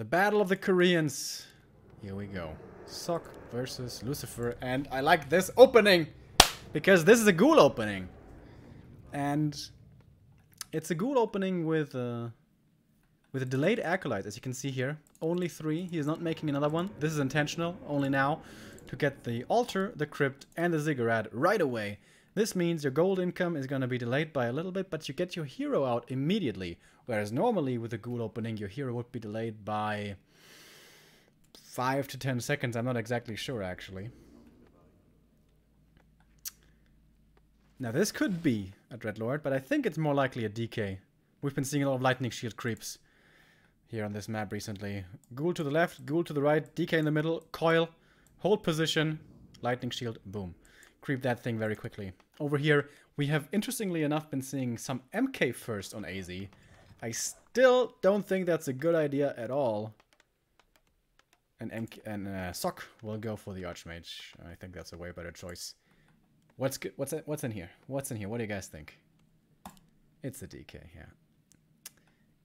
The Battle of the Koreans. Here we go. Sock versus Lucifer. And I like this opening. Because this is a ghoul opening. And it's a ghoul opening with a delayed acolyte, as you can see here. Only 3. He is not making another one. This is intentional. Only now. To get the altar, the crypt, and the ziggurat right away. This means your gold income is going to be delayed by a little bit, but you get your hero out immediately. Whereas normally with a ghoul opening, your hero would be delayed by 5 to 10 seconds. I'm not exactly sure, actually. Now, this could be a Dreadlord, but I think it's more likely a DK. We've been seeing a lot of lightning shield creeps here on this map recently. Ghoul to the left, ghoul to the right, DK in the middle, coil, hold position, lightning shield, boom. Creep that thing very quickly. Over here, we have, interestingly enough, been seeing some MK first on AZ. I still don't think that's a good idea at all. And Sock will go for the Archmage. I think that's a way better choice. What's in here? What's in here? What do you guys think? It's the DK, yeah.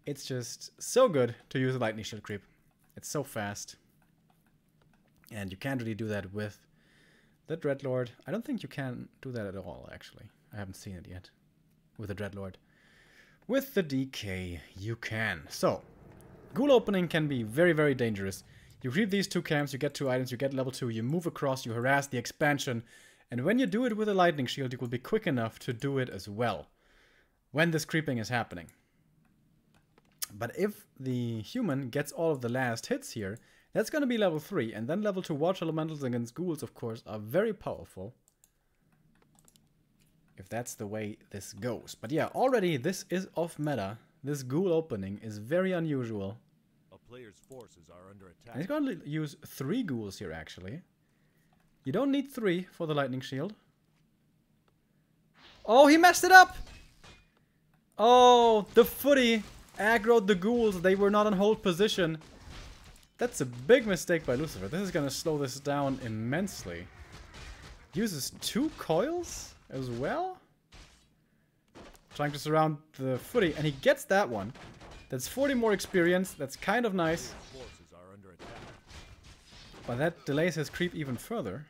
It's just so good to use a lightning shield creep. It's so fast. And you can't really do that with the Dreadlord. I don't think you can do that at all, actually. I haven't seen it yet. With the Dreadlord. With the DK, you can. So, ghoul opening can be very, very dangerous. You creep these 2 camps, you get 2 items, you get level 2, you move across, you harass the expansion. And when you do it with a lightning shield, you will be quick enough to do it as well. When this creeping is happening. But if the human gets all of the last hits here, that's going to be level 3. And then level 2 Watch Elementals against ghouls, of course, are very powerful. If that's the way this goes. But yeah, already this is off meta. This ghoul opening is very unusual. A player's forces are under attack. And he's going to use 3 ghouls here, actually. You don't need 3 for the lightning shield. Oh, he messed it up! Oh, the footy aggroed the ghouls. They were not in hold position. That's a big mistake by Lucifer. This is going to slow this down immensely. Uses 2 coils as well? Trying to surround the footy, and he gets that one. That's 40 more experience. That's kind of nice. Forces are under attack. But that delays his creep even further.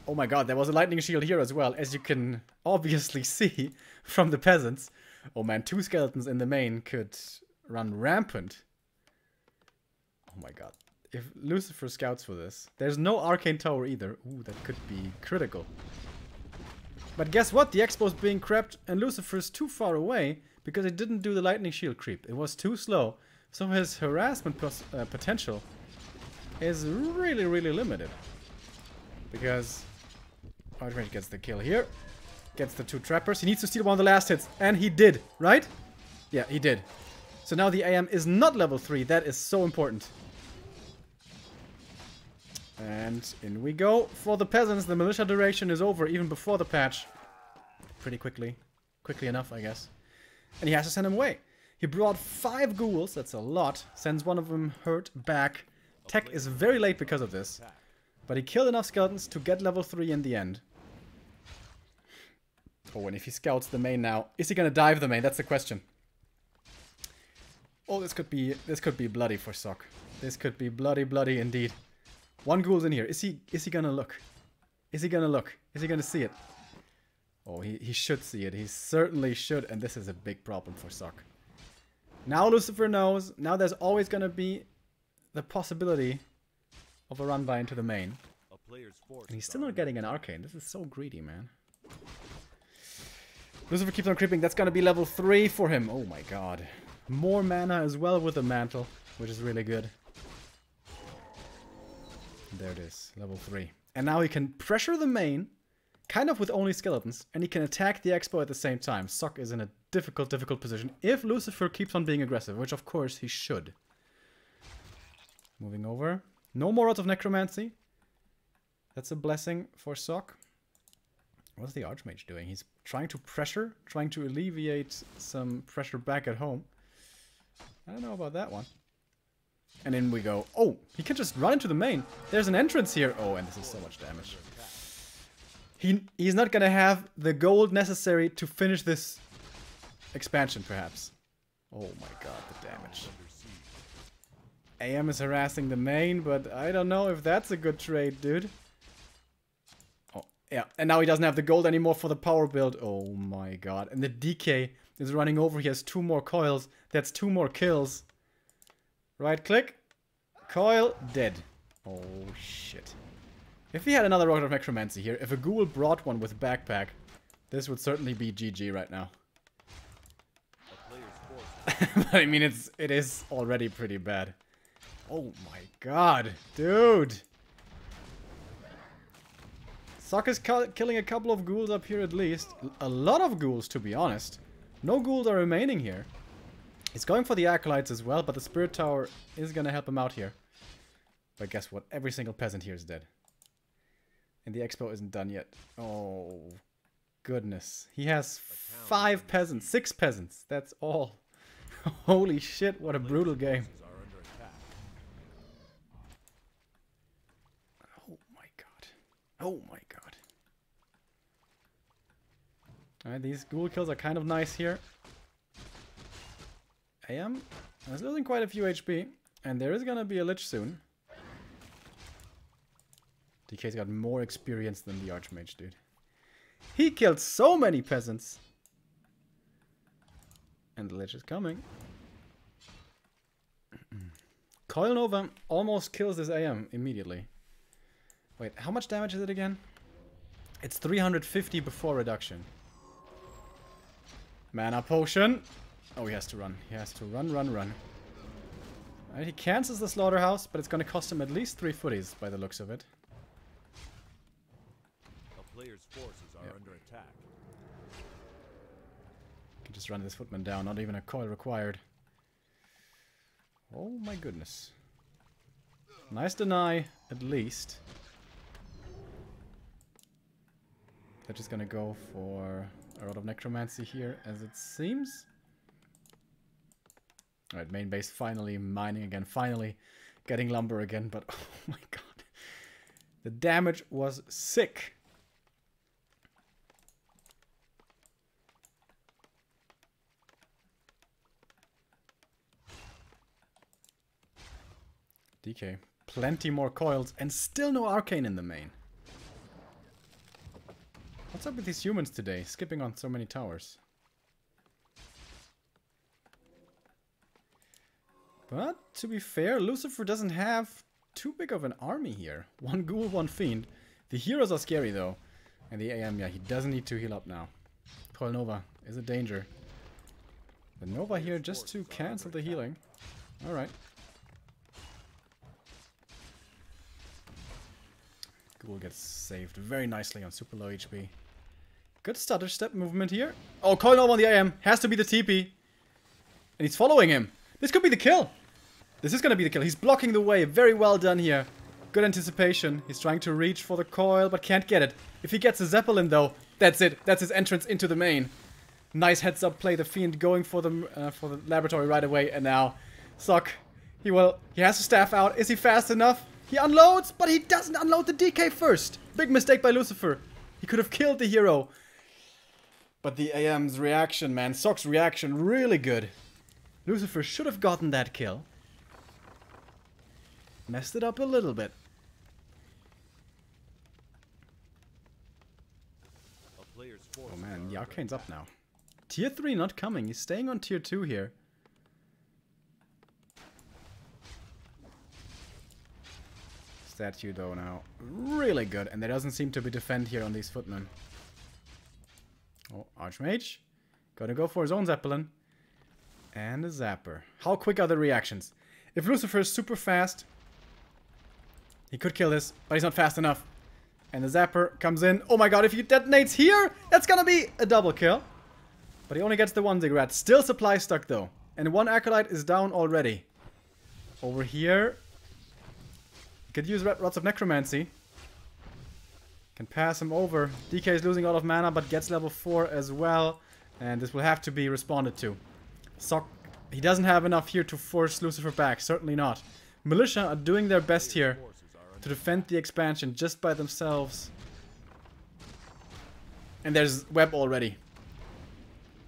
Oh my god, there was a lightning shield here as well, as you can obviously see from the peasants. Oh man, 2 skeletons in the main could run rampant. Oh my god. If Lucifer scouts for this. There's no arcane tower either. Ooh, that could be critical. But guess what? The expo's being crept and Lucifer's too far away because he didn't do the lightning shield creep. It was too slow. So his harassment potential is really, really limited. Because Archmage gets the kill here. Gets the 2 trappers. He needs to steal one of the last hits. And he did, right? Yeah, he did. So now the AM is not level 3. That is so important. And in we go. For the peasants, the militia duration is over even before the patch. Pretty quickly. Quickly enough, I guess. And he has to send him away. He brought 5 ghouls. That's a lot. Sends one of them hurt back. Tech is very late because of this. But he killed enough skeletons to get level 3 in the end. Oh, and if he scouts the main now, is he gonna dive the main? That's the question. Oh, this could be bloody for Sock. This could be bloody indeed. 1 ghoul's in here. Is he gonna look? Is he gonna look? Is he gonna see it? Oh, he should see it. He certainly should, and this is a big problem for Sock. Now Lucifer knows. Now there's always gonna be the possibility of a run by into the main. And he's still not getting an arcane. This is so greedy, man. Lucifer keeps on creeping. That's gonna be level 3 for him. Oh my god. More mana as well with the mantle, which is really good. There it is, level 3. And now he can pressure the main, kind of with only skeletons, and he can attack the expo at the same time. Sock is in a difficult position if Lucifer keeps on being aggressive, which of course he should. Moving over. No more Rods of Necromancy. That's a blessing for Sock. What's the Archmage doing? He's trying to pressure, trying to alleviate some pressure back at home. I don't know about that one. And in we go. Oh, he can just run into the main. There's an entrance here. Oh, and this is so much damage. He's not gonna have the gold necessary to finish this expansion, perhaps. Oh my god, the damage. AM is harassing the main, but I don't know if that's a good trade, dude. Oh, yeah. And now he doesn't have the gold anymore for the power build. Oh my god. And the DK is running over. He has 2 more coils. That's 2 more kills. Right click. Coil. Dead. Oh, shit. If he had another Rocket of Necromancy here, if a ghoul brought one with backpack, this would certainly be GG right now. But I mean, it is already pretty bad. Oh my god, dude! Sock is killing a couple of ghouls up here at least. A lot of ghouls, to be honest. No ghouls are remaining here. He's going for the acolytes as well, but the spirit tower is gonna help him out here. But guess what? Every single peasant here is dead. And the expo isn't done yet. Oh, goodness. He has 5 peasants, 6 peasants. That's all. Holy shit, what a brutal game. Oh my god. Oh my god. Alright, these ghoul kills are kind of nice here. AM is losing quite a few HP. And there is gonna be a lich soon. DK's got more experience than the Archmage, dude. He killed so many peasants. And the lich is coming. Coil Nova almost kills this AM immediately. Wait, how much damage is it again? It's 350 before reduction. Mana potion. Oh, he has to run. He has to run. Right, he cancels the slaughterhouse, but it's going to cost him at least 3 footies by the looks of it. A player's forces are under attack. Can just run this footman down, not even a coil required. Oh my goodness. Nice deny, at least. They're just gonna go for a lot of necromancy here, as it seems. Alright, main base finally mining again, finally getting lumber again, but oh my god. The damage was sick. DK, plenty more coils and still no arcane in the main. What's up with these humans today, skipping on so many towers? But, to be fair, Lucifer doesn't have too big of an army here. 1 ghoul, 1 fiend. The heroes are scary though. And the AM, yeah, he doesn't need to heal up now. Coil Nova is a danger. The Nova here just to cancel the healing. Alright. Ghoul gets saved very nicely on super low HP. Good stutter step movement here. Oh, Coil Nova on the AM. Has to be the TP. And he's following him. This could be the kill. This is going to be the kill. He's blocking the way. Very well done here. Good anticipation. He's trying to reach for the coil, but can't get it. If he gets a Zeppelin, though, that's it. That's his entrance into the main. Nice heads-up play. The Fiend going for the laboratory right away. And now, Sock. He has to staff out. Is he fast enough? He unloads, but he doesn't unload the DK first. Big mistake by Lucifer. He could have killed the hero. But the AM's reaction, man. Sock's reaction, really good. Lucifer should have gotten that kill. Messed it up a little bit. Oh man, the Arcane's up now. Tier 3 not coming. He's staying on tier 2 here. Statue though now. Really good. And there doesn't seem to be defend here on these footmen. Oh, Archmage. Gonna go for his own Zeppelin. And a Zapper. How quick are the reactions? If Lucifer is super fast, he could kill this, but he's not fast enough. And the Zapper comes in. Oh my god, if he detonates here, that's gonna be a double kill. But he only gets the 1 Ziggurat. Still supply stuck though. And 1 Acolyte is down already. Over here, he could use Rods of Necromancy. Can pass him over. DK is losing a lot of mana, but gets level 4 as well. And this will have to be responded to. Sock, he doesn't have enough here to force Lucifer back. Certainly not. Militia are doing their best here to defend the expansion just by themselves. And there's web already.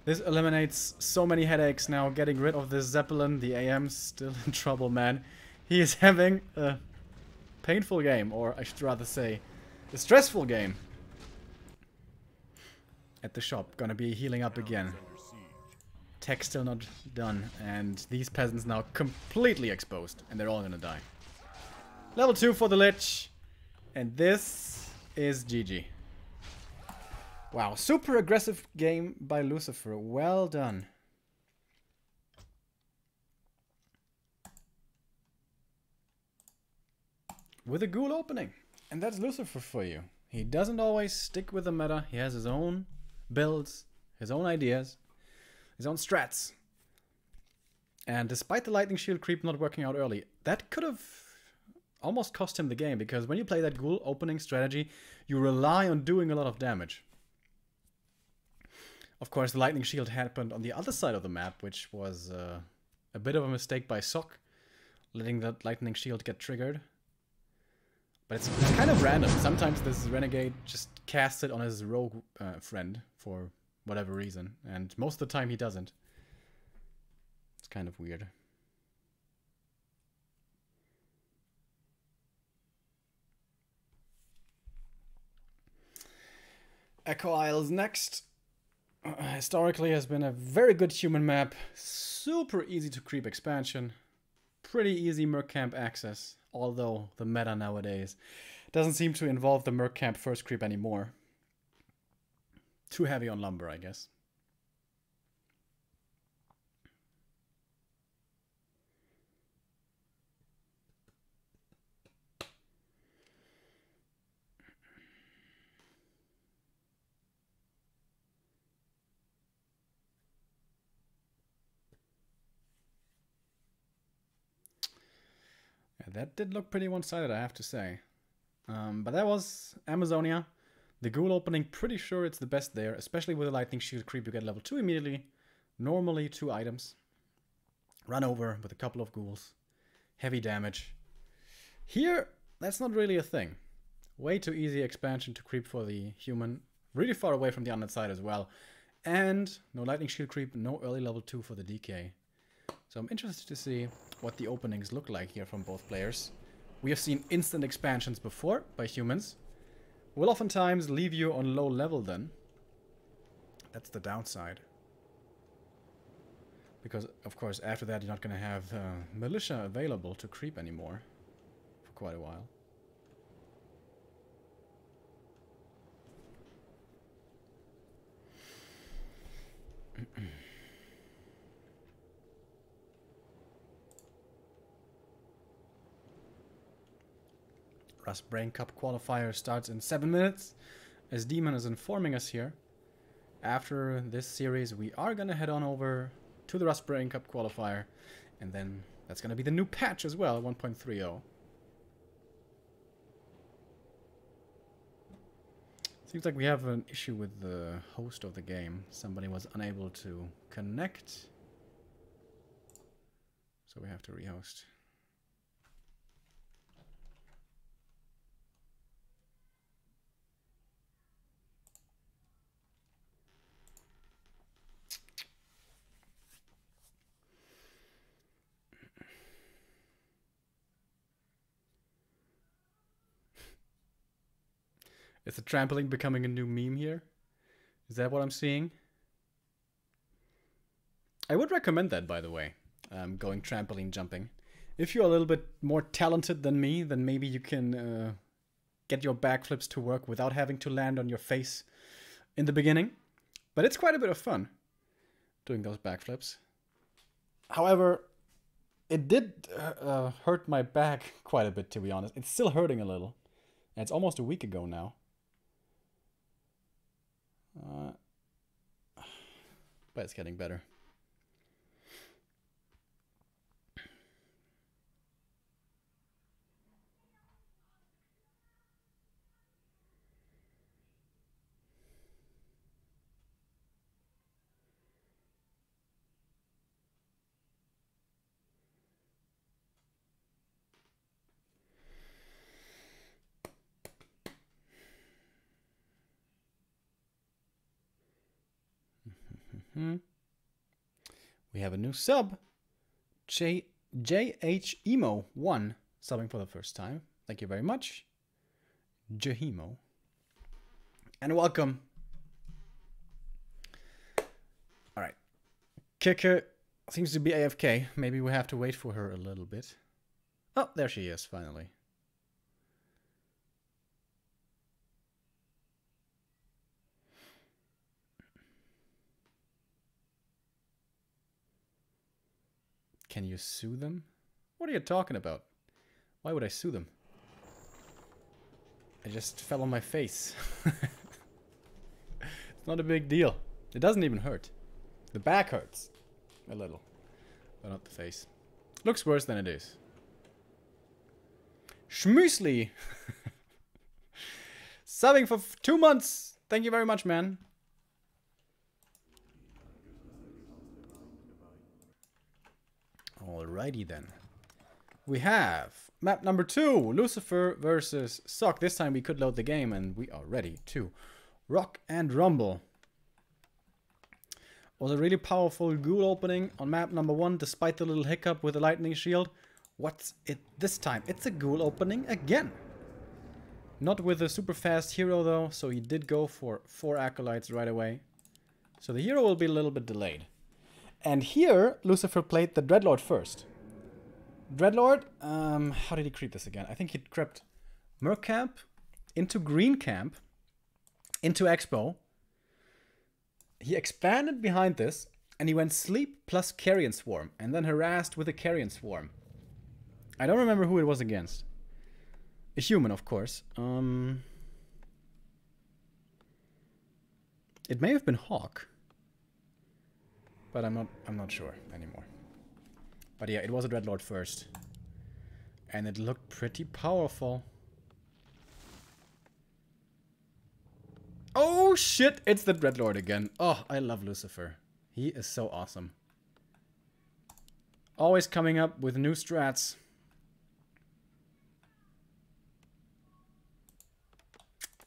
This eliminates so many headaches now. Getting rid of this Zeppelin. The AM's still in trouble, man. He is having a painful game, or I should rather say, a stressful game. At the shop. Gonna be healing up again. Tech still not done. And these peasants now completely exposed. And they're all gonna die. Level 2 for the Lich. And this is GG. Wow, super aggressive game by Lucifer. Well done. With a ghoul opening. And that's Lucifer for you. He doesn't always stick with the meta. He has his own builds, his own ideas, his own strats. And despite the lightning shield creep not working out early, that could have almost cost him the game. Because when you play that ghoul opening strategy, you rely on doing a lot of damage. Of course, the lightning shield happened on the other side of the map, which was a bit of a mistake by Sok, letting that lightning shield get triggered. But it's kind of random. Sometimes this renegade just casts it on his rogue friend for whatever reason, and most of the time he doesn't. It's kind of weird. Echo Isles next. Historically has been a very good human map, super easy to creep expansion, pretty easy merc camp access, although the meta nowadays doesn't seem to involve the merc camp first creep anymore. Too heavy on lumber, I guess. That did look pretty one-sided, I have to say. But that was Amazonia. The ghoul opening, pretty sure it's the best there, especially with a lightning shield creep. You get level 2 immediately. Normally 2 items. Run over with a couple of ghouls. Heavy damage. Here, that's not really a thing. Way too easy expansion to creep for the human. Really far away from the undead side as well. And no lightning shield creep, no early level 2 for the DK. So I'm interested to see what the openings look like here from both players. We have seen instant expansions before by humans. Will oftentimes leave you on low level then. That's the downside. Because, of course, after that you're not going to have militia available to creep anymore. For quite a while. Rust Brain Cup qualifier starts in 7 minutes. As Demon is informing us here, after this series we are going to head on over to the Rust Brain Cup qualifier. And then that's going to be the new patch as well, 1.30. Seems like we have an issue with the host of the game. Somebody was unable to connect. So we have to rehost. Is the trampoline becoming a new meme here? Is that what I'm seeing? I would recommend that, by the way. Going trampoline jumping. If you're a little bit more talented than me, then maybe you can get your backflips to work without having to land on your face in the beginning. But it's quite a bit of fun doing those backflips. However, it did hurt my back quite a bit, to be honest. It's still hurting a little. And it's almost a week ago now. But it's getting better. We have a new sub. JH Emo 1 subbing for the first time. Thank you very much. Jahimo. And welcome. Alright. Kicker seems to be AFK. Maybe we have to wait for her a little bit. Oh, there she is, finally. Can you sue them? What are you talking about? Why would I sue them? I just fell on my face. It's not a big deal. It doesn't even hurt. The back hurts. A little. But not the face. Looks worse than it is. Schmuesli! Subbing for 2 months! Thank you very much, man. Alrighty then. We have map number 2, Lucifer versus Sock. This time we could load the game and we are ready to rock and rumble. Was a really powerful ghoul opening on map number 1 despite the little hiccup with the lightning shield. What's it this time? It's a ghoul opening again. Not with a super fast hero though, so he did go for 4 acolytes right away. So the hero will be a little bit delayed. And here, Lucifer played the Dreadlord first. Dreadlord, how did he creep this again? I think he crept Merc Camp, into Green Camp, into Expo. He expanded behind this, and he went Sleep plus Carrion Swarm, and then harassed with a Carrion Swarm. I don't remember who it was against. A human, of course. It may have been Hawk. But I'm not sure anymore. But yeah, it was a Dreadlord first. And it looked pretty powerful. Oh shit, it's the Dreadlord again. Oh, I love Lucifer. He is so awesome. Always coming up with new strats.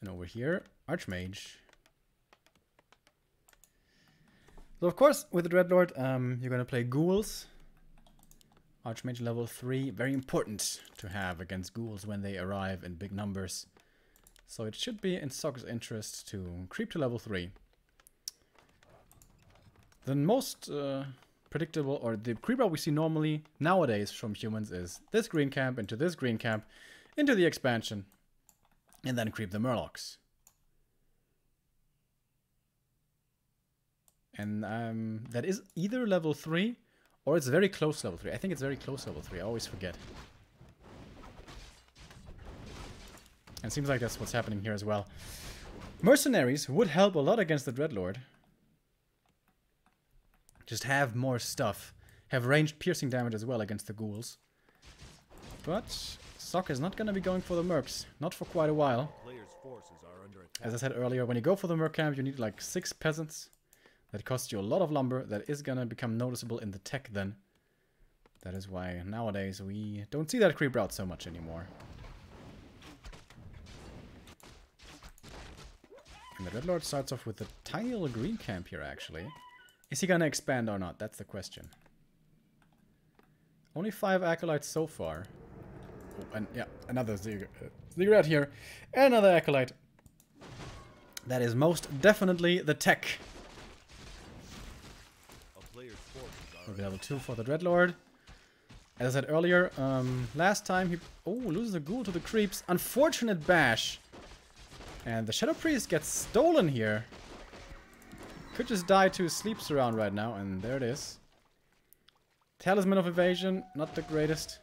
And over here, Archmage. So of course, with the Dreadlord, you're gonna play ghouls. Archmage level 3, very important to have against ghouls when they arrive in big numbers. So it should be in Sock's interest to creep to level 3. The most predictable, or the creep route we see normally nowadays from humans is this green camp into this green camp, into the expansion, and then creep the Murlocs. And that is either level 3 or it's very close level 3. I think it's very close level 3. I always forget. And it seems like that's what's happening here as well. Mercenaries would help a lot against the Dreadlord. Just have more stuff. Have ranged piercing damage as well against the ghouls. But Sock is not going to be going for the Mercs. Not for quite a while. As I said earlier, when you go for the Merc camp, you need like 6 peasants. That costs you a lot of lumber. That is going to become noticeable in the tech then. That is why nowadays we don't see that creep route so much anymore. And the Dreadlord starts off with a tiny little green camp here actually. Is he going to expand or not? That's the question. Only 5 acolytes so far. Oh, and yeah, another ziggurat here. And another acolyte. That is most definitely the tech. Level 2 for the Dreadlord. As I said earlier, last time he loses a ghoul to the creeps. Unfortunate bash. And the Shadow Priest gets stolen here. Could just die to Sleep Surround right now, and there it is. Talisman of Evasion, not the greatest.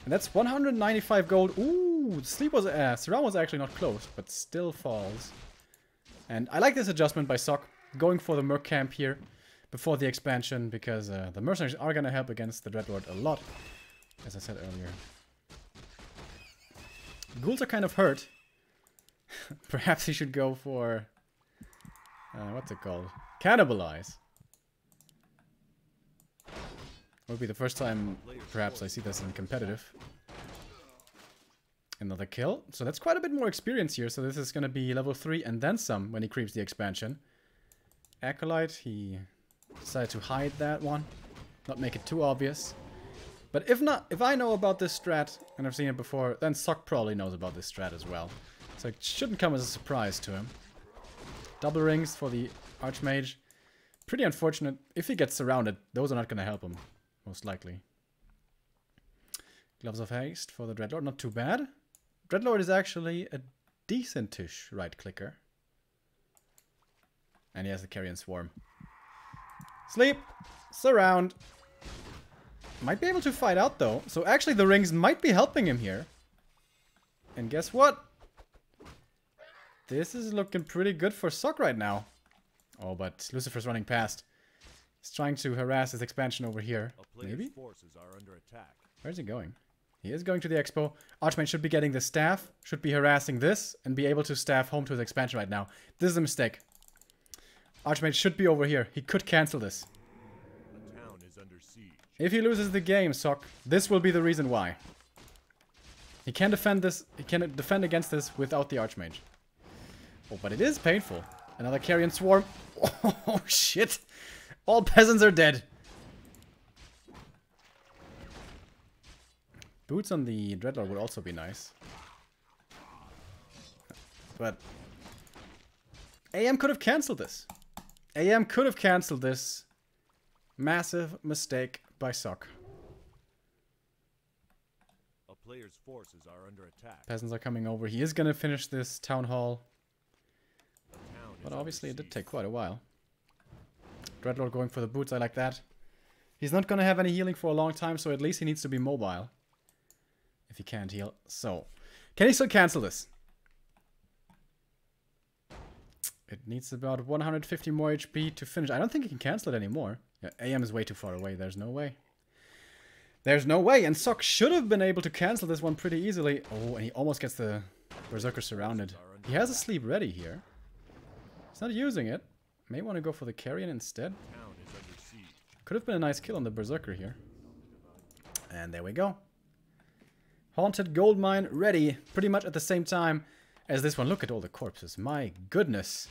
And that's 195 gold. Ooh, Sleep was Surround was actually not close, but still falls. And I like this adjustment by Sock, going for the Merc camp here before the expansion, because the mercenaries are going to help against the Dreadlord a lot, as I said earlier. Ghouls are kind of hurt. Perhaps he should go for... what's it called? Cannibalize. Would be the first time, perhaps, I see this in competitive. Another kill. So that's quite a bit more experience here. So this is going to be level 3 and then some when he creeps the expansion. Acolyte. He decided to hide that one. Not make it too obvious. But if not, if I know about this strat, and I've seen it before, then Sock probably knows about this strat as well. So it shouldn't come as a surprise to him. Double rings for the Archmage. Pretty unfortunate. If he gets surrounded, those are not going to help him. Most likely. Gloves of Haste for the Dreadlord. Not too bad. Dreadlord is actually a decentish right-clicker. And he has the Carrion Swarm. Sleep! Surround! Might be able to fight out, though. So actually the rings might be helping him here. And guess what? This is looking pretty good for Sock right now. Oh, but Lucifer's running past. He's trying to harass his expansion over here. Maybe? Forces are under attack. Where's he going? He is going to the expo. Archmage should be getting the staff. Should be harassing this. And be able to staff home to his expansion right now. This is a mistake. Archmage should be over here. He could cancel this. The town is under siege. If he loses the game, Sock, this will be the reason why. He can defend this. He can defend against this without the Archmage. Oh, but it is painful. Another Carrion Swarm. Oh, shit. All peasants are dead. Boots on the Dreadlord would also be nice. But AM could have cancelled this. AM could have cancelled this. Massive mistake by Sock. A player's forces are under attack. Peasants are coming over. He is going to finish this town hall. But obviously it did take quite a while. Dreadlord going for the boots, I like that. He's not going to have any healing for a long time, so at least he needs to be mobile. If he can't heal. So, can he still cancel this? It needs about 150 more HP to finish. I don't think he can cancel it anymore. Yeah, AM is way too far away. There's no way. There's no way. And Sock should have been able to cancel this one pretty easily. Oh, and he almost gets the Berserker surrounded. He has a sleep ready here. He's not using it. May want to go for the Carrion instead. Could have been a nice kill on the Berserker here. And there we go. Haunted Gold Mine ready. Pretty much at the same time as this one. Look at all the corpses. My goodness.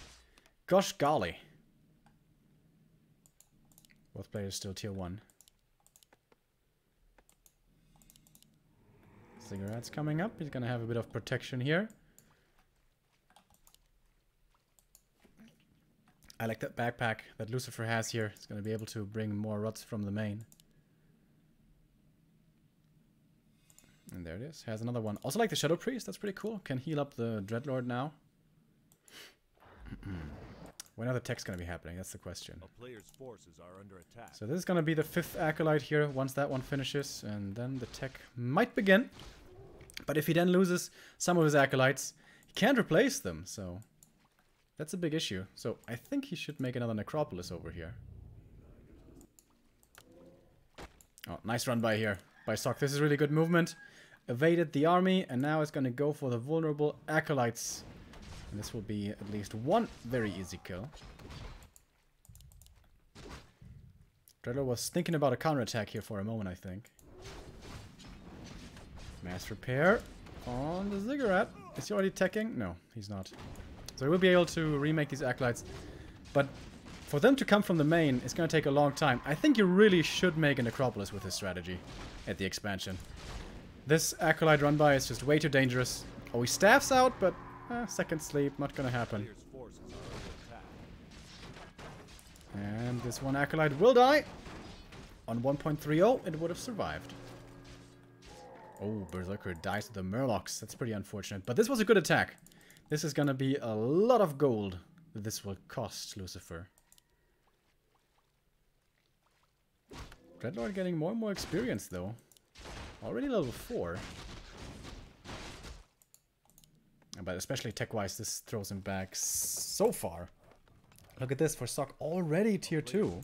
Gosh golly. Both players still tier 1. Cigarette's coming up. He's going to have a bit of protection here. I like that backpack that Lucifer has here. It's going to be able to bring more rods from the main. And there it is. Has another one. Also like the Shadow Priest. That's pretty cool. Can heal up the Dreadlord now. When are the techs going to be happening? That's the question. A player's forces are under attack. So this is going to be the 5th Acolyte here once that one finishes. And then the tech might begin. But if he then loses some of his Acolytes, he can't replace them. So that's a big issue. So I think he should make another Necropolis over here. Oh, nice run by here. By Sock. This is really good movement. Evaded the army. And now it's going to go for the vulnerable Acolytes. And this will be at least one very easy kill. Dreadlord was thinking about a counterattack here for a moment, I think. Mass repair on the Ziggurat. Is he already teching? No, he's not. So he will be able to remake these Acolytes. But for them to come from the main, it's going to take a long time. I think you really should make a Necropolis with this strategy at the expansion. This Acolyte run by is just way too dangerous. Oh, he staffs out, but second sleep, not going to happen. And this one Acolyte will die. On 1.30, it would have survived. Oh, Berserker dies to the Murlocs. That's pretty unfortunate. But this was a good attack. This is going to be a lot of gold that this will cost Lucifer. Dreadlord getting more and more experience, though. Already level 4. But especially tech-wise, this throws him back so far. Look at this, for Sock already tier 2.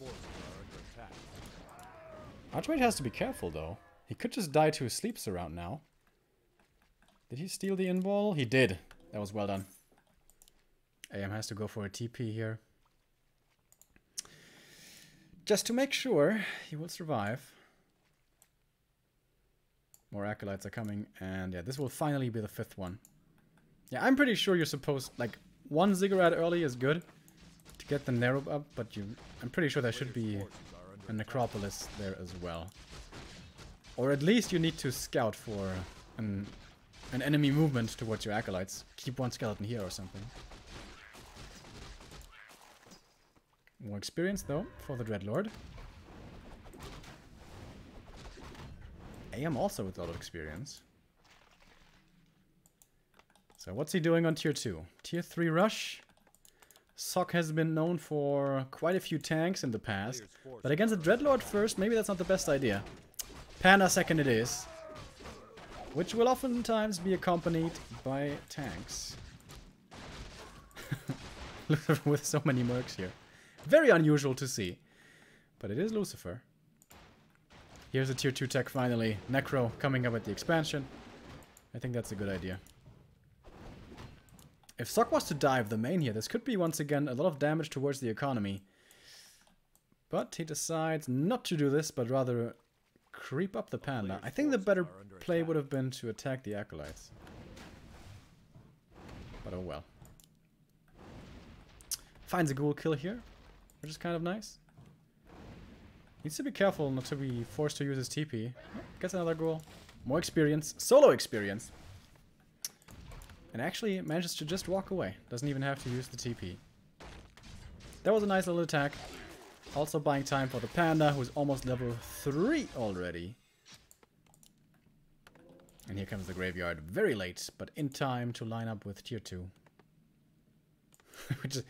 Archmage has to be careful, though. He could just die to a sleep surround now. Did he steal the invul? He did. That was well done. AM has to go for a TP here. Just to make sure he will survive. More Acolytes are coming. And yeah, this will finally be the 5th one. Yeah, I'm pretty sure you're supposed... Like, one Ziggurat early is good. To to get the narrow up, but I'm pretty sure there should be a necropolis there as well. Or at least you need to scout for an enemy movement towards your acolytes. Keep one skeleton here or something. More experience though for the Dreadlord. AM also with a lot of experience. So what's he doing on tier 2? Tier 3 rush. Sock has been known for quite a few tanks in the past. But against a Dreadlord first, maybe that's not the best idea. Panda second it is. Which will oftentimes be accompanied by tanks. Lucifer with so many mercs here. Very unusual to see. But it is Lucifer. Here's a tier 2 tech finally. Necro coming up at the expansion. I think that's a good idea. If Sock was to dive the main here, this could be once again a lot of damage towards the economy. But he decides not to do this, but rather creep up the panda. I think the better play would have been to attack the acolytes. But oh well. Finds a ghoul kill here, which is kind of nice. Needs to be careful not to be forced to use his TP. Gets another ghoul. More experience. Solo experience. And actually manages to just walk away. Doesn't even have to use the TP. That was a nice little attack. Also buying time for the panda, who's almost level 3 already. And here comes the graveyard. Very late, but in time to line up with tier 2. Which is,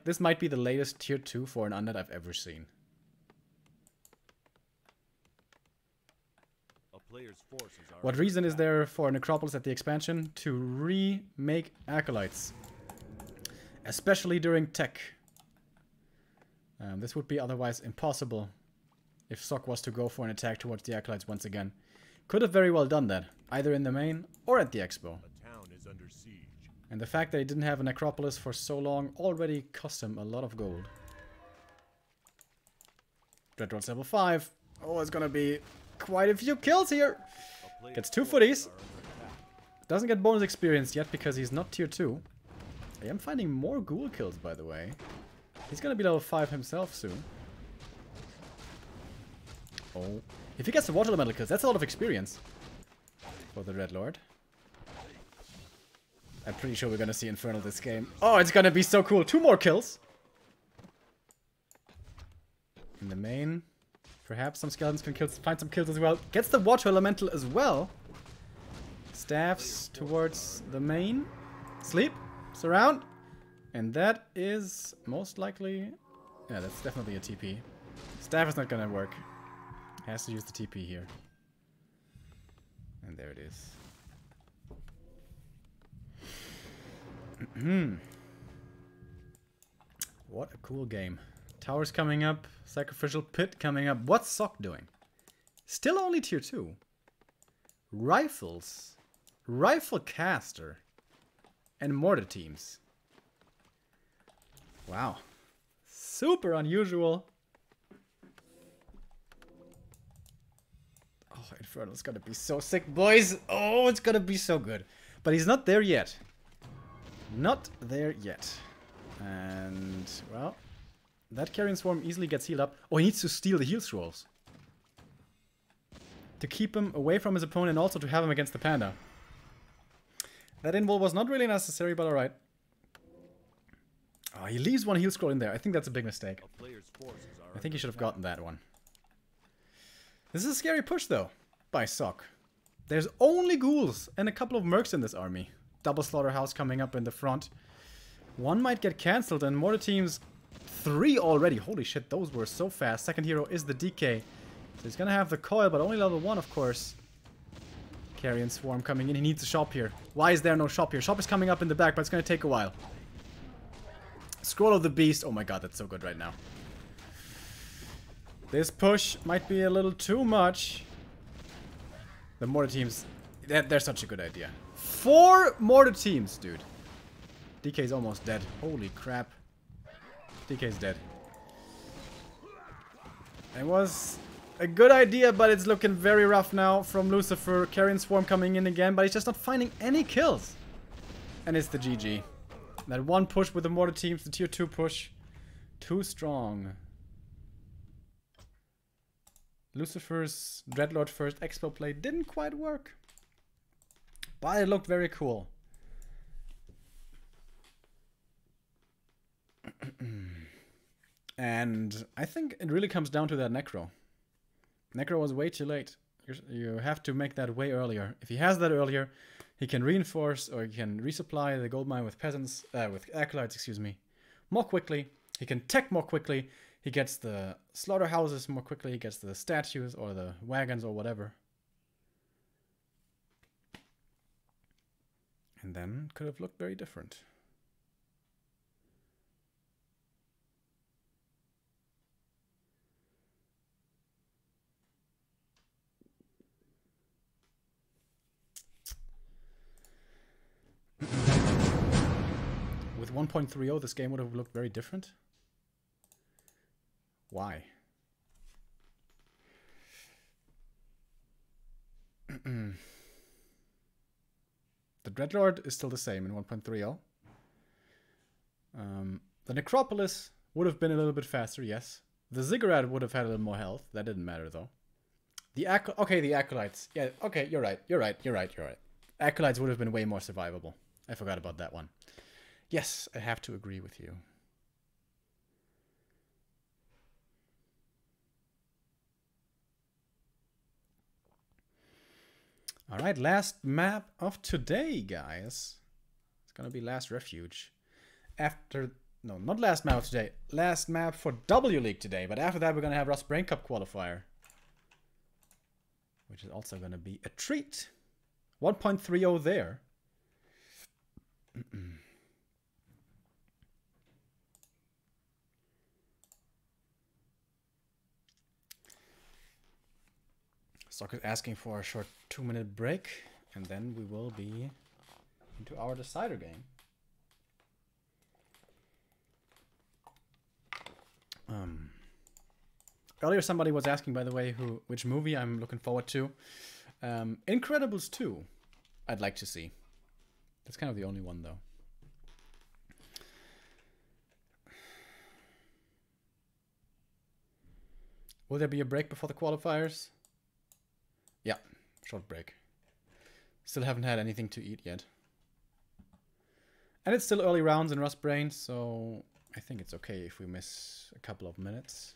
this might be the latest tier 2 for an undead I've ever seen. What reason is there for Necropolis at the expansion? To remake acolytes. Especially during tech. This would be otherwise impossible if Sock was to go for an attack towards the acolytes once again. Could have very well done that, either in the main or at the expo. A town is under siege. And the fact that he didn't have a Necropolis for so long already cost him a lot of gold. Dreadlord's level 5. Oh, it's gonna be quite a few kills here. Gets 2 footies. Doesn't get bonus experience yet because he's not tier 2. I am finding more ghoul kills, by the way. He's gonna be level 5 himself soon. Oh. If he gets the water elemental kills, that's a lot of experience for the Dreadlord. I'm pretty sure we're gonna see Infernal this game. Oh, it's gonna be so cool. 2 more kills. In the main. Perhaps some skeletons can find some kills as well. Gets the water elemental as well. Staffs towards the main. Sleep. Surround. And that is most likely... Yeah, that's definitely a TP. Staff is not gonna work. Has to use the TP here. And there it is. What a cool game. Towers coming up. Sacrificial Pit coming up. What's Sock doing? Still only tier 2. Rifles. Rifle caster. And mortar teams. Wow. Super unusual. Oh, Infernal's gonna be so sick, boys. Oh, it's gonna be so good. But he's not there yet. Not there yet. And, well, that Carrion Swarm easily gets healed up. Oh, he needs to steal the heal scrolls. To keep him away from his opponent and also to have him against the panda. That invul was not really necessary, but alright. Oh, he leaves 1 heal scroll in there. I think that's a big mistake. I think he should have gotten that one. This is a scary push, though, by Sock. There's only ghouls and a couple of mercs in this army. Double slaughterhouse coming up in the front. 1 might get cancelled, and mortar teams 3 already. Holy shit, those were so fast. Second hero is the DK. So he's gonna have the coil, but only level 1, of course. Carrion Swarm coming in. He needs a shop here. Why is there no shop here? Shop is coming up in the back, but it's gonna take a while. Scroll of the Beast. Oh my god, that's so good right now. This push might be a little too much. The mortar teams, they're such a good idea. 4 mortar teams, dude. DK's almost dead. Holy crap. DK's dead. It was a good idea, but it's looking very rough now from Lucifer. Carrion Swarm coming in again, but he's just not finding any kills. And it's the GG. That 1 push with the mortar teams, the tier 2 push. Too strong. Lucifer's Dreadlord first expo play didn't quite work. But it looked very cool. And I think it really comes down to that Necro. Necro was way too late. You have to make that way earlier. If he has that earlier, he can reinforce or he can resupply the gold mine with peasants, with acolytes, excuse me, more quickly. He can tech more quickly. He gets the slaughterhouses more quickly. He gets the statues or the wagons or whatever. And then could have looked very different. With 1.30, this game would have looked very different. Why? The Dreadlord is still the same in 1.30. The Necropolis would have been a little bit faster, yes. The Ziggurat would have had a little more health. That didn't matter, though. The Acolytes. Yeah, okay, you're right. Acolytes would have been way more survivable. I forgot about that one. Yes, I have to agree with you. All right, last map of today, guys. It's gonna be Last Refuge. No, not last map of today. Last map for W League today. But after that, we're gonna have Rust Brain Cup qualifier, which is also gonna be a treat. 1.30 there. Stock is asking for a short 2-minute break, and then we will be into our decider game. Earlier somebody was asking, by the way, which movie I'm looking forward to. Incredibles 2, I'd like to see. That's kind of the only one, though. Will there be a break before the qualifiers? Yeah, short break. Still haven't had anything to eat yet. And it's still early rounds in Rust Brain, so I think it's okay if we miss a couple of minutes.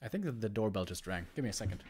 I think that the doorbell just rang. Give me a second.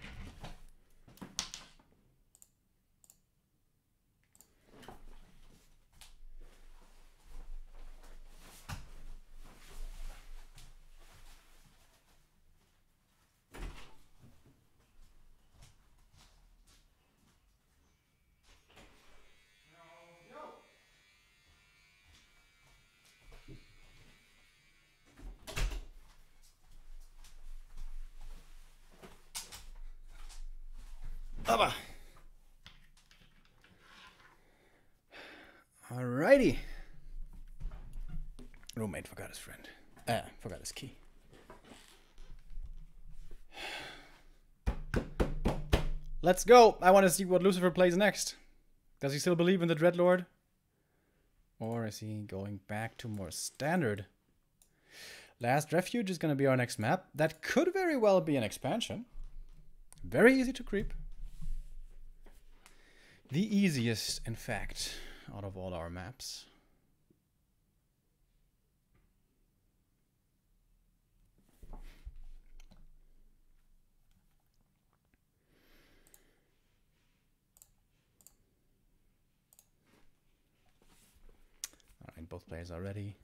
Alrighty. Roommate forgot his friend. Forgot his key. Let's go. I want to see what Lucifer plays next. Does he still believe in the Dreadlord? Or is he going back to more standard? Last Refuge is going to be our next map. That could very well be an expansion. Very easy to creep. The easiest, in fact, out of all our maps. Alright, both players are ready.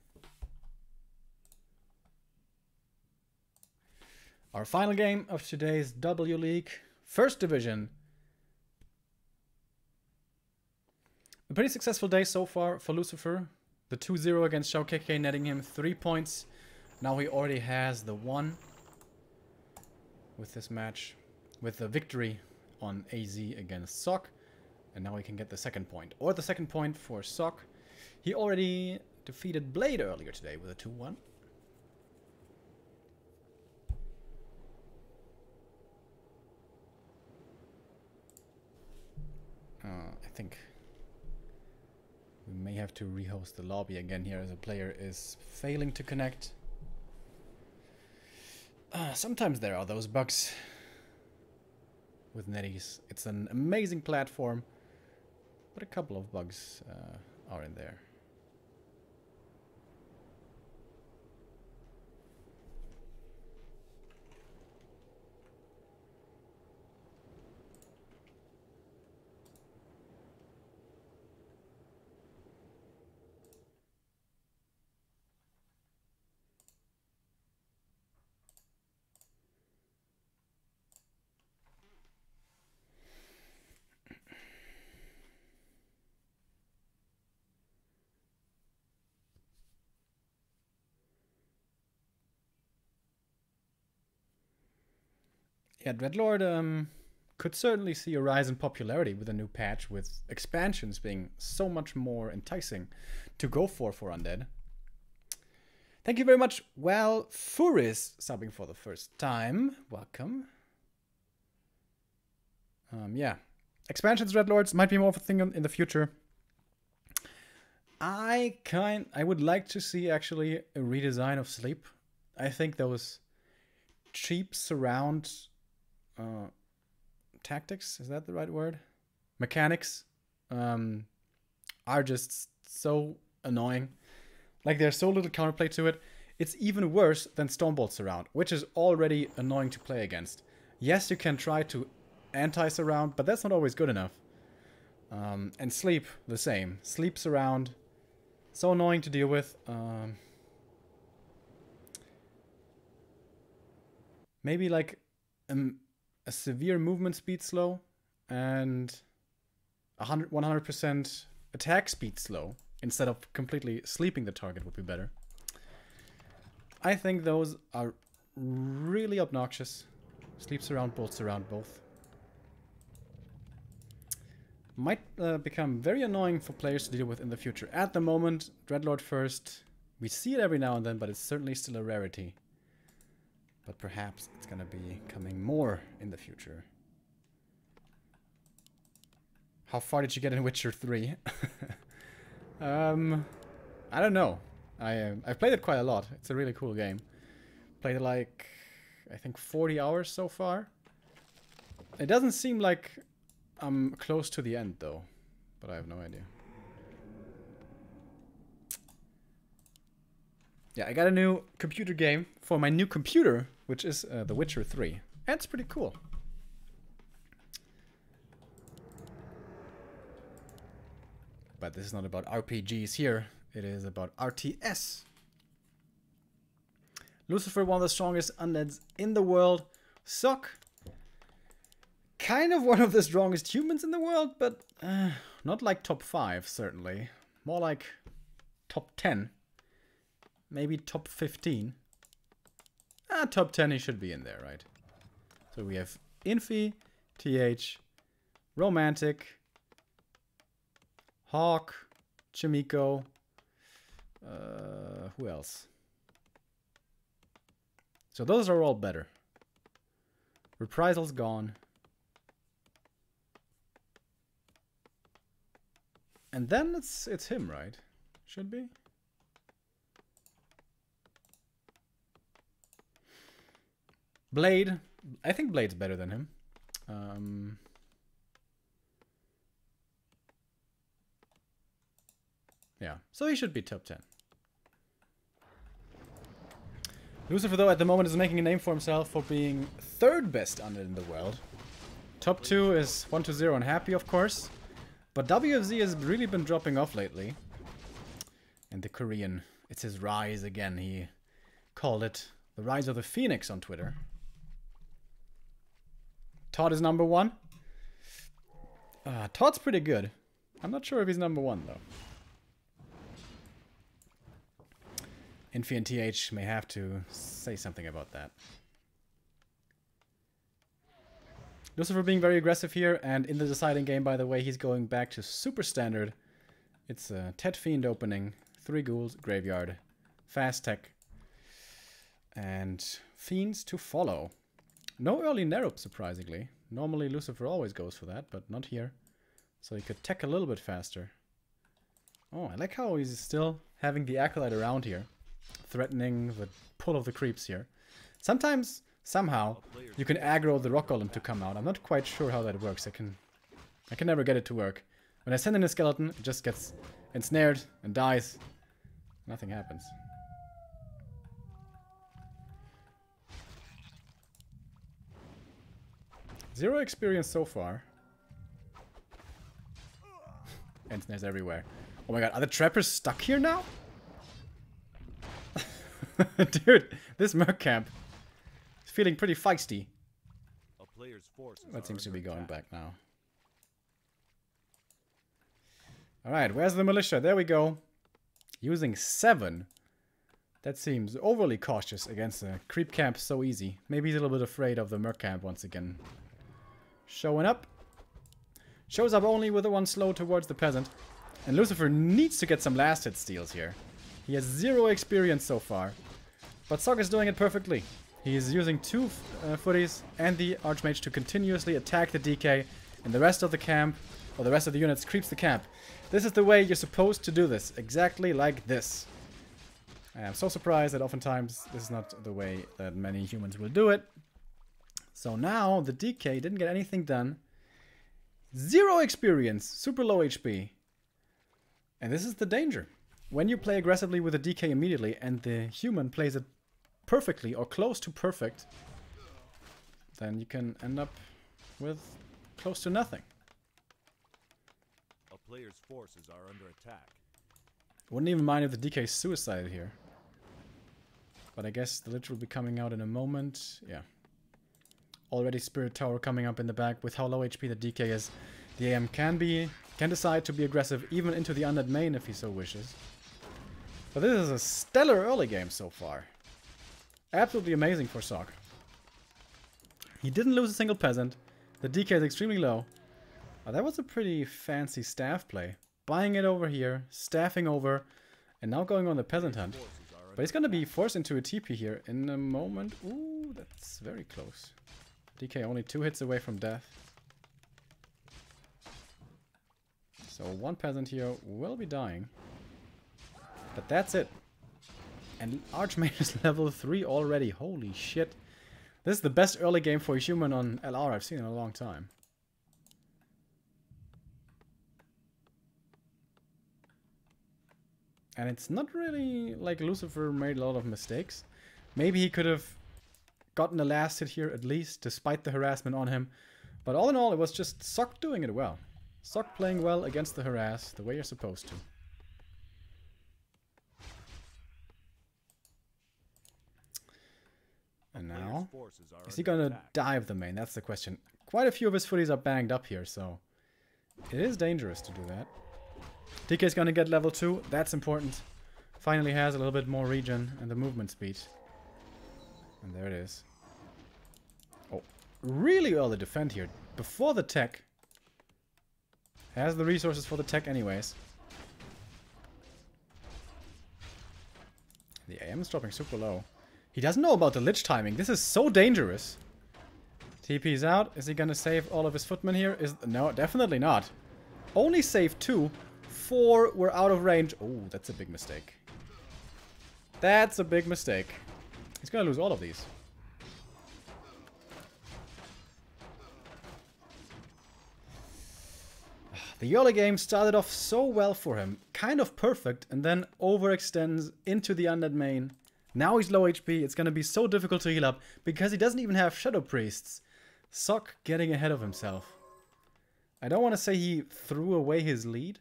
Our final game of today's W League, First Division. A pretty successful day so far for Lucifer. The 2-0 against Shao KK netting him 3 points. Now he already has the 1 with this match, with the victory on AZ against Sok. And now he can get the 2nd point, or the 2nd point for Sok. He already defeated Blade earlier today with a 2-1. think we may have to rehost the lobby again here as a player is failing to connect. Sometimes there are those bugs with NetEase. It's an amazing platform, but a couple of bugs are in there. Yeah, Dreadlord could certainly see a rise in popularity with a new patch, with expansions being so much more enticing to go for Undead. Thank you very much. Well, Furis subbing for the first time. Welcome. Yeah, expansions, Dreadlords might be more of a thing in the future. I would like to see actually a redesign of Sleep. I think those cheap surround tactics, is that the right word? Mechanics are just so annoying. Like, there's so little counterplay to it. It's even worse than Stormbolt Surround, which is already annoying to play against. Yes, you can try to anti-surround, but that's not always good enough. And Sleep, the same. Sleep Surround, so annoying to deal with. Maybe like a severe movement speed slow and 100% attack speed slow instead of completely sleeping the target would be better. I think those are really obnoxious. Sleep surround, bolt surround, both. Might become very annoying for players to deal with in the future. At the moment, Dreadlord first. We see it every now and then, but it's certainly still a rarity. But perhaps it's gonna be coming more in the future. How far did you get in Witcher 3? I don't know. I've played it quite a lot. It's a really cool game. Played it like, I think 40 hours so far. It doesn't seem like I'm close to the end though, but I have no idea. Yeah, I got a new computer game for my new computer, which is The Witcher 3. And it's pretty cool. But this is not about RPGs here. It is about RTS. Lucifer, one of the strongest undeads in the world. Suck. Kind of one of the strongest humans in the world, but not like top 5, certainly. More like top 10. Maybe top 15. Top 10 he should be in there, right? So we have Infi, TH, Romantic, Hawk, Chimiko, who else? So those are all better. Reprisal's gone. And then it's him, right? Should be. Blade. I think Blade's better than him. Yeah, so he should be top 10. Lucifer, though, at the moment is making a name for himself for being third best undead in the world. Top 2 is 1-0 and Happy, of course. But WFZ has really been dropping off lately. And the Korean, it's his rise again. He called it the rise of the Phoenix on Twitter. Todd is number 1. Todd's pretty good. I'm not sure if he's number 1, though. Infi and TH may have to say something about that. Lucifer being very aggressive here, and in the deciding game, by the way, he's going back to super standard. It's a Tet Fiend opening, 3 ghouls, graveyard, fast tech, and fiends to follow. No early Nerup, surprisingly. Normally Lucifer always goes for that, but not here. So he could tech a little bit faster. Oh, I like how he's still having the Acolyte around here. Threatening the pull of the creeps here. Sometimes, somehow, you can aggro the Rock Golem to come out. I'm not quite sure how that works. I can never get it to work. When I send in a skeleton, it just gets ensnared and dies. Nothing happens. Zero experience so far. Ensnares everywhere. Oh my god, are the trappers stuck here now? Dude, this merc camp is feeling pretty feisty. A player's forces That seems to be going back now. Alright, where's the militia? There we go. Using 7. That seems overly cautious against a creep camp so easy. Maybe he's a little bit afraid of the merc camp once again. Showing up. Shows up only with the one slow towards the peasant. And Lucifer needs to get some last hit steals here. He has 0 experience so far. But Sock is doing it perfectly. He is using 2 footies and the Archmage to continuously attack the DK. And the rest of the camp, or the rest of the units, creeps the camp. This is the way you're supposed to do this. Exactly like this. And I'm so surprised that oftentimes this is not the way that many humans will do it. So now the DK didn't get anything done. 0 experience, super low HP. And this is the danger. When you play aggressively with a DK immediately and the human plays it perfectly or close to perfect, then you can end up with close to nothing. A player's forces are under attack. Wouldn't even mind if the DK suicided here. But I guess the Lich will be coming out in a moment. Yeah. Already Spirit Tower coming up in the back. With how low HP the DK is, the AM can decide to be aggressive even into the undead main if he so wishes. But this is a stellar early game so far. Absolutely amazing for Sock. He didn't lose a single peasant. The DK is extremely low. That was a pretty fancy staff play. Buying it over here, staffing over, and now going on the peasant hunt. But he's going to be forced into a TP here in a moment. Ooh, that's very close. DK only 2 hits away from death. So 1 peasant here will be dying. But that's it. And Archmage is level 3 already. Holy shit. This is the best early game for a human on LR I've seen in a long time. And it's not really like Lucifer made a lot of mistakes. Maybe he could have gotten a last hit here at least, despite the harassment on him. But all in all, it was just Sock doing it well. Sock playing well against the harass, the way you're supposed to. And now, is he gonna dive the main? That's the question. Quite a few of his footies are banged up here, so it is dangerous to do that. DK is gonna get level 2. That's important. Finally has a little bit more regen and the movement speed. And there it is. Oh, really early defend here. Before the tech. Has the resources for the tech anyways. The AM is dropping super low. He doesn't know about the Lich timing. This is so dangerous. TP's out. Is he gonna save all of his footmen here? No, definitely not. Only save 2. 4 were out of range. Oh, that's a big mistake. That's a big mistake. He's gonna lose all of these. The early game started off so well for him. Kind of perfect, and then overextends into the undead main. Now he's low HP. It's gonna be so difficult to heal up because he doesn't even have Shadow Priests. Sock getting ahead of himself. I don't want to say he threw away his lead,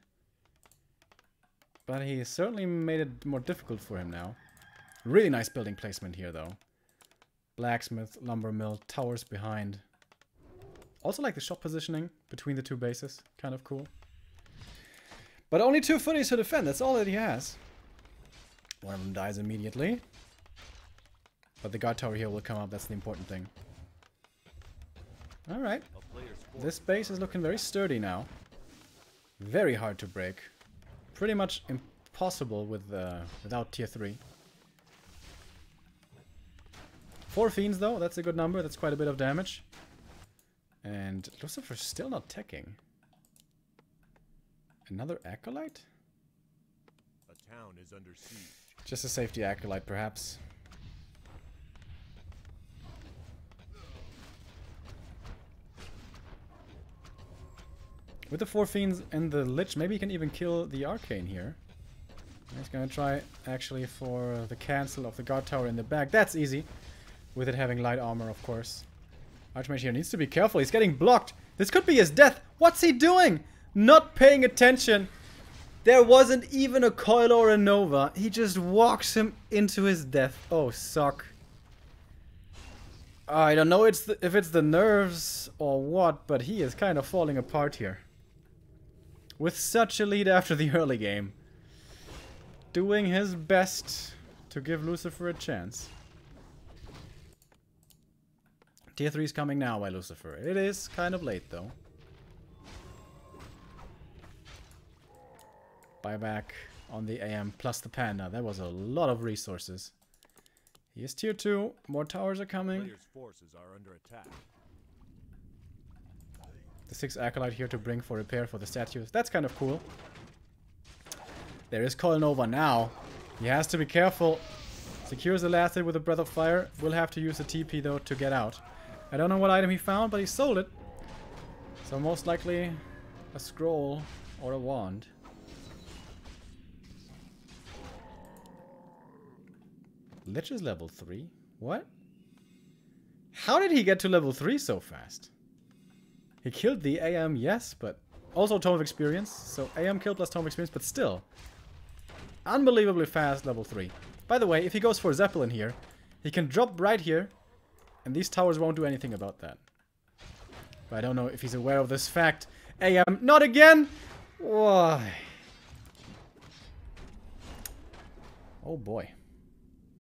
but he certainly made it more difficult for him now. Really nice building placement here, though. Blacksmith, lumber mill, towers behind. Also like the shop positioning between the 2 bases. Kind of cool. But only 2 footies to defend. That's all that he has. One of them dies immediately. But the guard tower here will come up. That's the important thing. Alright. This base is looking very sturdy now. Very hard to break. Pretty much impossible with without tier 3. 4 fiends though, that's a good number. That's quite a bit of damage. And Lucifer's still not teching. Another acolyte? A town is under siege. Just a safety acolyte, perhaps. With the 4 fiends and the Lich, maybe he can even kill the Arcane here. He's gonna try, actually, for the cancel of the guard tower in the back. That's easy. With it having light armor, of course. Archmage here needs to be careful. He's getting blocked. This could be his death. What's he doing? Not paying attention. There wasn't even a coil or a nova. He just walks him into his death. Oh, suck. I don't know if it's the nerves or what, but he is kind of falling apart here. With such a lead after the early game. Doing his best to give Lucifer a chance. Tier 3 is coming now by Lucifer. It is kind of late though. Buyback on the AM plus the Panda. That was a lot of resources. He is tier 2. More towers are coming. Players' forces are under attack. The 6 Acolyte here to bring for repair for the statues. That's kind of cool. There is Coil Nova now. He has to be careful. Secures the last hit with a Breath of Fire. Will have to use the TP though to get out. I don't know what item he found, but he sold it. So most likely a scroll or a wand. Lich is level 3? What? How did he get to level 3 so fast? He killed the AM, yes, but also Tome of Experience. So AM kill plus Tome of Experience, but still. Unbelievably fast level 3. By the way, if he goes for Zeppelin here, he can drop right here, and these towers won't do anything about that. But I don't know if he's aware of this fact. AM, not again! Why? Oh boy.